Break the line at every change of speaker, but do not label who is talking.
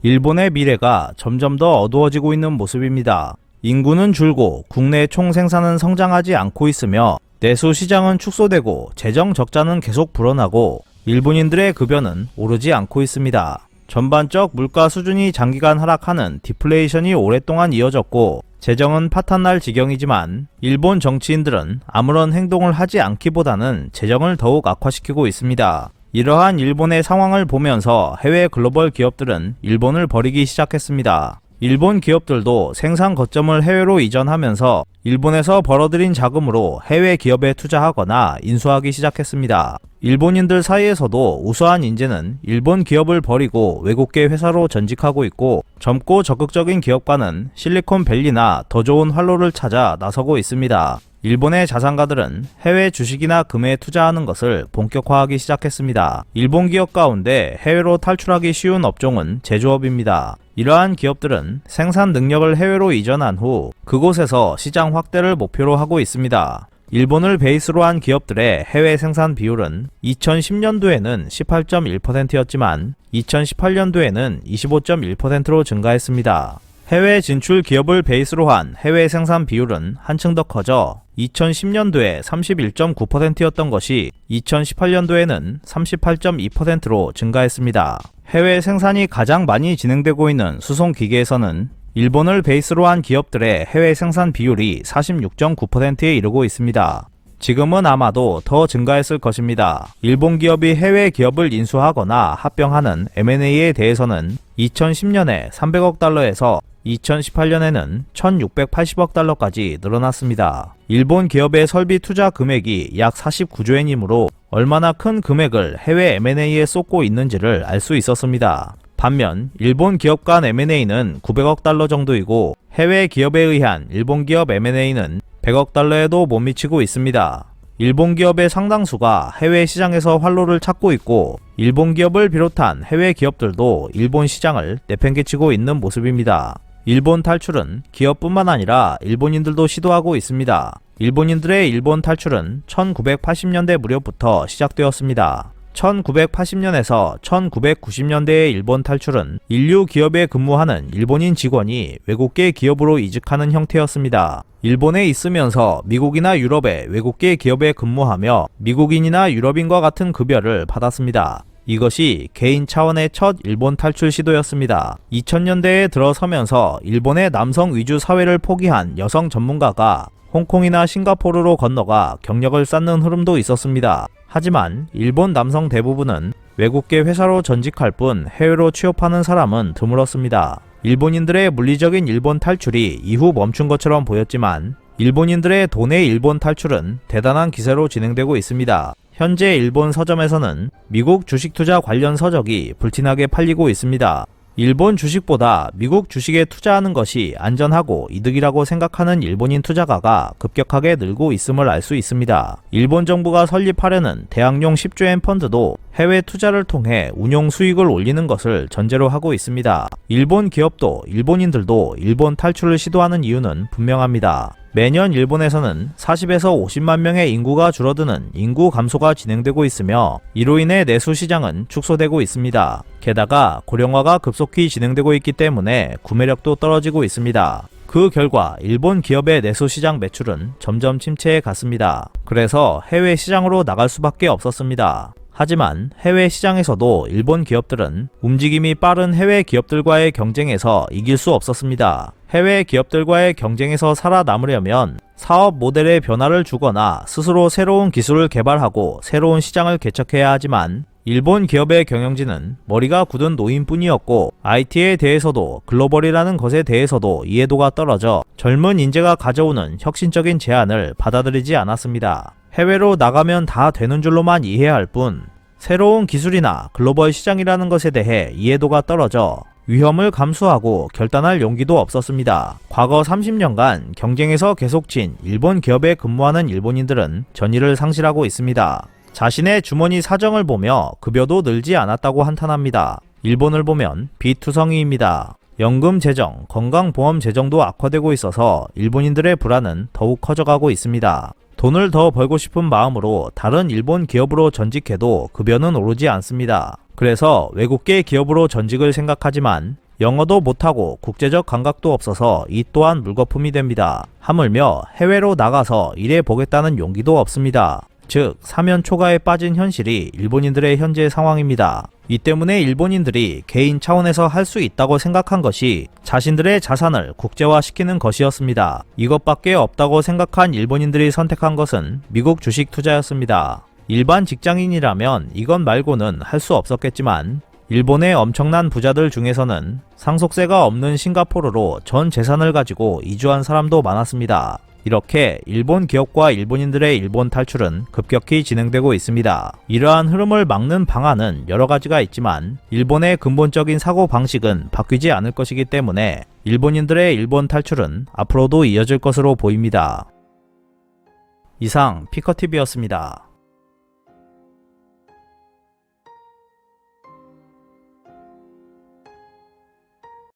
일본의 미래가 점점 더 어두워지고 있는 모습입니다. 인구는 줄고 국내 총 생산은 성장하지 않고 있으며 내수 시장은 축소되고 재정 적자는 계속 불어나고 일본인들의 급여는 오르지 않고 있습니다. 전반적 물가 수준이 장기간 하락하는 디플레이션이 오랫동안 이어졌고 재정은 파탄날 지경이지만 일본 정치인들은 아무런 행동을 하지 않기보다는 재정을 더욱 악화시키고 있습니다. 이러한 일본의 상황을 보면서 해외 글로벌 기업들은 일본을 버리기 시작했습니다. 일본 기업들도 생산 거점을 해외로 이전하면서 일본에서 벌어들인 자금으로 해외 기업에 투자하거나 인수하기 시작했습니다. 일본인들 사이에서도 우수한 인재는 일본 기업을 버리고 외국계 회사로 전직하고 있고 젊고 적극적인 기업가는 실리콘밸리나 더 좋은 활로를 찾아 나서고 있습니다. 일본의 자산가들은 해외 주식이나 금에 투자하는 것을 본격화하기 시작했습니다. 일본 기업 가운데 해외로 탈출하기 쉬운 업종은 제조업입니다. 이러한 기업들은 생산 능력을 해외로 이전한 후 그곳에서 시장 확대를 목표로 하고 있습니다. 일본을 베이스로 한 기업들의 해외 생산 비율은 2010년도에는 18.1%였지만 2018년도에는 25.1%로 증가했습니다. 해외 진출 기업을 베이스로 한 해외 생산 비율은 한층 더 커져 2010년도에 31.9%였던 것이 2018년도에는 38.2%로 증가했습니다. 해외 생산이 가장 많이 진행되고 있는 수송기계에서는 일본을 베이스로 한 기업들의 해외 생산 비율이 46.9%에 이르고 있습니다. 지금은 아마도 더 증가했을 것입니다. 일본 기업이 해외 기업을 인수하거나 합병하는 M&A에 대해서는 2010년에 300억 달러에서 2018년에는 1680억 달러까지 늘어났습니다. 일본 기업의 설비 투자 금액이 약 49조엔이므로 얼마나 큰 금액을 해외 M&A에 쏟고 있는지를 알 수 있었습니다. 반면 일본 기업 간 M&A는 900억 달러 정도이고 해외 기업에 의한 일본 기업 M&A는 100억 달러에도 못 미치고 있습니다. 일본 기업의 상당수가 해외 시장에서 활로를 찾고 있고 일본 기업을 비롯한 해외 기업들도 일본 시장을 내팽개치고 있는 모습입니다. 일본 탈출은 기업뿐만 아니라 일본인들도 시도하고 있습니다. 일본인들의 일본 탈출은 1980년대 무렵부터 시작되었습니다. 1980년에서 1990년대의 일본 탈출은 인류 기업에 근무하는 일본인 직원이 외국계 기업으로 이직하는 형태였습니다. 일본에 있으면서 미국이나 유럽의 외국계 기업에 근무하며 미국인이나 유럽인과 같은 급여를 받았습니다. 이것이 개인 차원의 첫 일본 탈출 시도였습니다. 2000년대에 들어서면서 일본의 남성 위주 사회를 포기한 여성 전문가가 홍콩이나 싱가포르로 건너가 경력을 쌓는 흐름도 있었습니다. 하지만 일본 남성 대부분은 외국계 회사로 전직할 뿐 해외로 취업하는 사람은 드물었습니다. 일본인들의 물리적인 일본 탈출이 이후 멈춘 것처럼 보였지만 일본인들의 돈의 일본 탈출은 대단한 기세로 진행되고 있습니다. 현재 일본 서점에서는 미국 주식 투자 관련 서적이 불티나게 팔리고 있습니다. 일본 주식보다 미국 주식에 투자하는 것이 안전하고 이득이라고 생각하는 일본인 투자가가 급격하게 늘고 있음을 알 수 있습니다. 일본 정부가 설립하려는 대학용 10조엔 펀드도 해외 투자를 통해 운용 수익을 올리는 것을 전제로 하고 있습니다. 일본 기업도 일본인들도 일본 탈출을 시도하는 이유는 분명합니다. 매년 일본에서는 40에서 50만 명의 인구가 줄어드는 인구 감소가 진행되고 있으며 이로 인해 내수 시장은 축소되고 있습니다. 게다가 고령화가 급속히 진행되고 있기 때문에 구매력도 떨어지고 있습니다. 그 결과 일본 기업의 내수 시장 매출은 점점 침체해 갔습니다. 그래서 해외 시장으로 나갈 수밖에 없었습니다. 하지만 해외 시장에서도 일본 기업들은 움직임이 빠른 해외 기업들과의 경쟁에서 이길 수 없었습니다. 해외 기업들과의 경쟁에서 살아남으려면 사업 모델의 변화를 주거나 스스로 새로운 기술을 개발하고 새로운 시장을 개척해야 하지만 일본 기업의 경영진은 머리가 굳은 노인뿐이었고 IT에 대해서도 글로벌이라는 것에 대해서도 이해도가 떨어져 젊은 인재가 가져오는 혁신적인 제안을 받아들이지 않았습니다. 해외로 나가면 다 되는 줄로만 이해할 뿐 새로운 기술이나 글로벌 시장이라는 것에 대해 이해도가 떨어져 위험을 감수하고 결단할 용기도 없었습니다. 과거 30년간 경쟁에서 계속 진 일본 기업에 근무하는 일본인들은 전의를 상실하고 있습니다. 자신의 주머니 사정을 보며 급여도 늘지 않았다고 한탄합니다. 일본을 보면 비투성이입니다. 연금 재정, 건강보험 재정도 악화되고 있어서 일본인들의 불안은 더욱 커져가고 있습니다. 돈을 더 벌고 싶은 마음으로 다른 일본 기업으로 전직해도 급여는 오르지 않습니다. 그래서 외국계 기업으로 전직을 생각하지만 영어도 못하고 국제적 감각도 없어서 이 또한 물거품이 됩니다. 하물며 해외로 나가서 일해보겠다는 용기도 없습니다. 즉, 사면 초가에 빠진 현실이 일본인들의 현재 상황입니다. 이 때문에 일본인들이 개인 차원에서 할 수 있다고 생각한 것이 자신들의 자산을 국제화시키는 것이었습니다. 이것밖에 없다고 생각한 일본인들이 선택한 것은 미국 주식 투자였습니다. 일반 직장인이라면 이것 말고는 할 수 없었겠지만 일본의 엄청난 부자들 중에서는 상속세가 없는 싱가포르로 전 재산을 가지고 이주한 사람도 많았습니다. 이렇게 일본 기업과 일본인들의 일본 탈출은 급격히 진행되고 있습니다. 이러한 흐름을 막는 방안은 여러 가지가 있지만 일본의 근본적인 사고 방식은 바뀌지 않을 것이기 때문에 일본인들의 일본 탈출은 앞으로도 이어질 것으로 보입니다. 이상 피커TV였습니다.